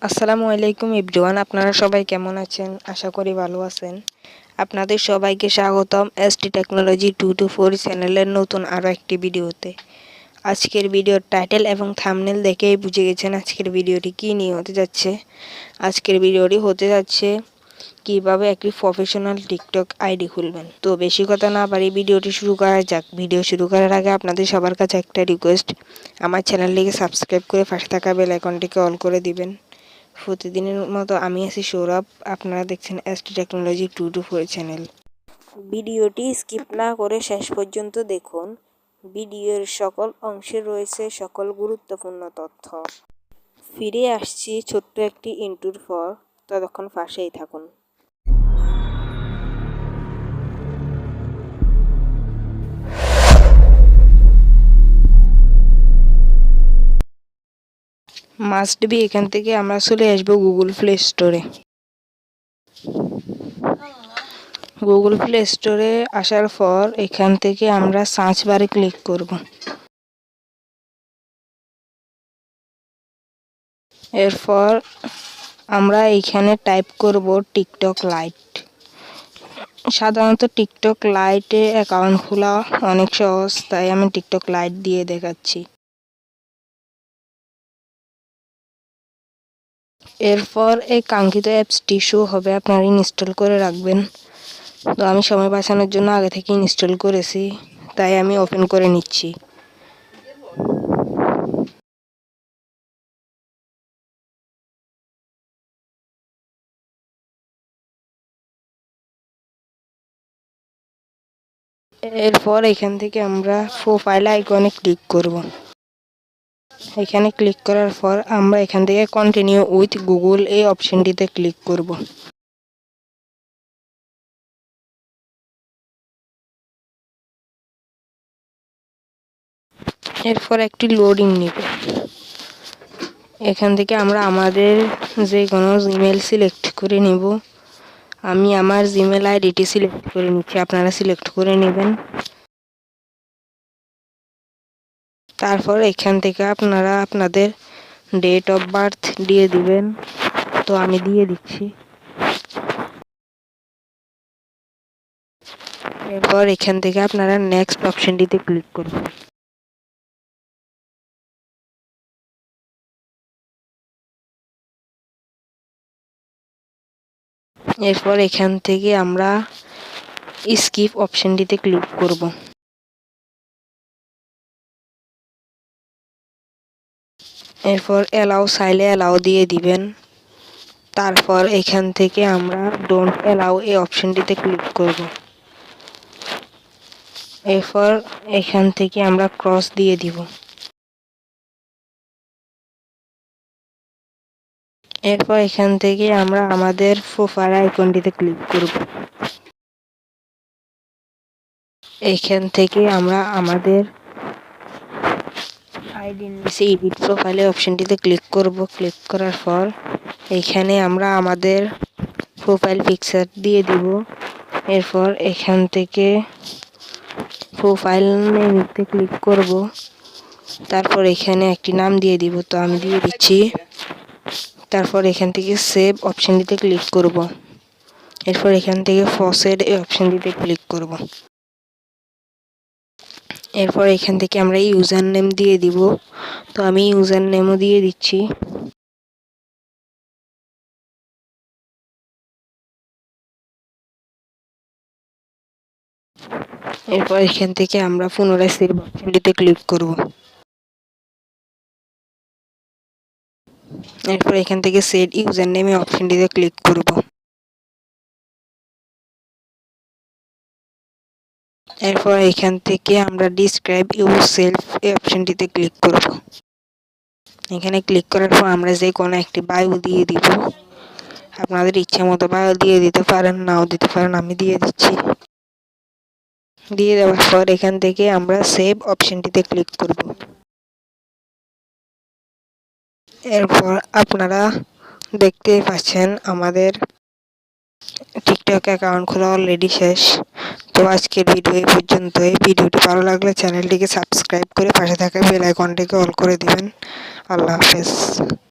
আসসালামু আলাইকুম এভরিওয়ান, আপনারা সবাই কেমন আছেন? আশা করি ভালো আছেন। আপনাদের সবাইকে স্বাগতম এসটি টেকনোলজি 224 চ্যানেলের নতুন আরও একটি ভিডিওতে। আজকের ভিডিওর টাইটেল এবং থাম্বনেল দেখেই বুঝে গেছেন আজকের ভিডিওটি কী নিয়ে হতে যাচ্ছে। আজকের ভিডিওটি হতে যাচ্ছে কিভাবে একটি প্রফেশনাল টিকটক আইডি খুলবেন। তো বেশি কথা না পারি ভিডিওটি শুরু করা যাক। ভিডিও শুরু করার আগে আপনাদের সবার কাছে একটা রিকোয়েস্ট, আমার চ্যানেলটিকে সাবস্ক্রাইব করে পাশে থাকা বেল আইকনটিকে অল করে দিবেন। প্রতিদিনের মতো আমি আছি সৌরভ, আপনারা দেখছেন এসটি টেকনোলজি 224 চ্যানেল। ভিডিওটি স্কিপ না করে শেষ পর্যন্ত দেখুন। ভিডিওর সকল অংশে রয়েছে সকল গুরুত্বপূর্ণ তথ্য। ফিরে আসছি ছোট্ট একটি ইন্ট্রোর পর, ততক্ষণ পাশেই থাকুন। মাস্ট বি এখান থেকে আমরা চলে আসবো গুগল প্লে স্টোরে। গুগল প্লে স্টোরে আসার পর এখান থেকে আমরা সার্চ বারে ক্লিক করব। এরপর আমরা এইখানে টাইপ করব টিকটক লাইট। সাধারণত টিকটক লাইটে অ্যাকাউন্ট খোলা অনেক সহজ, তাই আমি টিকটক লাইট দিয়ে দেখাচ্ছি। এরপর এই কাঙ্ক্ষিত অ্যাপসটি শো হবে, আপনারা ইনস্টল করে রাখবেন। তো আমি সময় বাঁচানোর জন্য আগে থেকে ইনস্টল করেছি, তাই আমি ওপেন করে নিচ্ছি। এরপর এখান থেকে আমরা প্রোফাইল আইকনে ক্লিক করব। এখানে ক্লিক করার পর আমরা এখান থেকে কন্টিনিউ উইথ গুগল এই অপশনটিতে ক্লিক করব। এরপর একটি লোডিং নেবে। এখান থেকে আমরা আমাদের যে কোনো ইমেল সিলেক্ট করে নেব। আমি আমার জিমেল আইডিটি সিলেক্ট করে নিচ্ছি, আপনারা সিলেক্ট করে নেবেন। তারপর এখান থেকে আপনারা আপনাদের ডেট অফ বার্থ দিয়ে দিবেন। তো আমি দিয়ে দিচ্ছি। এরপর এখান থেকে আপনারা নেক্সট অপশনটিতে ক্লিক করবেন। এরপর এখান থেকে আমরা স্কিপ অপশনটিতে ক্লিক করব। এরপর অ্যালাউ চাইলে অ্যালাউ দিয়ে দিবেন। তারপর এখান থেকে আমরা ডোন্ট অ্যালাউ এই অপশনটিতে ক্লিক করব। এরপর এখান থেকে আমরা ক্রস দিয়ে দিব। এরপর এখান থেকে আমরা আমাদের প্রোফাইল আইকনটিতে ক্লিক করব। এখান থেকে আমরা আমাদের আইডির নিচে এডিট প্রোফাইলে অপশনটিতে ক্লিক করব। ক্লিক করার পর এখানে আমরা আমাদের প্রোফাইল পিকচার দিয়ে দিব। এরপর এখান থেকে প্রোফাইল নেমে ক্লিক করব। তারপর এখানে একটি নাম দিয়ে দিব, তো আমি দিয়ে দিচ্ছি। তারপর এখান থেকে সেভ অপশনটিতে ক্লিক করব। এরপর এখান থেকে প্রসিড এই অপশনটিতে ক্লিক করব। এরপর এখান থেকে আমরা ইউজার নেম দিয়ে দিব, তো আমি ইউজার নেমও দিয়ে দিচ্ছি। এরপর এখান থেকে আমরা পুনরায় সেভ অপশনটিতে ক্লিক করব। এরপর এখান থেকে সেট ইউজার নেম অপশনটিতে ক্লিক করব। এরপর এখান থেকে আমরা ডিসক্রাইব ইউরসেলফ এই অপশনটিতে ক্লিক করব। এখানে ক্লিক করার পর আমরা যে কোনো একটি বায়ো দিয়ে দিব। আপনাদের ইচ্ছা মতো বায়ো দিয়ে দিতে পারেন, নাও দিতে পারেন, আমি দিয়ে দিচ্ছি। দিয়ে দেওয়ার পর এখান থেকে আমরা সেভ অপশনটিতে ক্লিক করব। এরপর আপনারা দেখতেই পাচ্ছেন আমাদের টিকটক অ্যাকাউন্ট খোলা অলরেডি শেষ। তো আজকের ভিডিও এই পর্যন্তই। ভিডিওটি ভালো লাগলে চ্যানেলটিকে সাবস্ক্রাইব করে পাশে থাকা বেল আইকনটিকে অল করে দিবেন। আল্লাহ হাফেজ।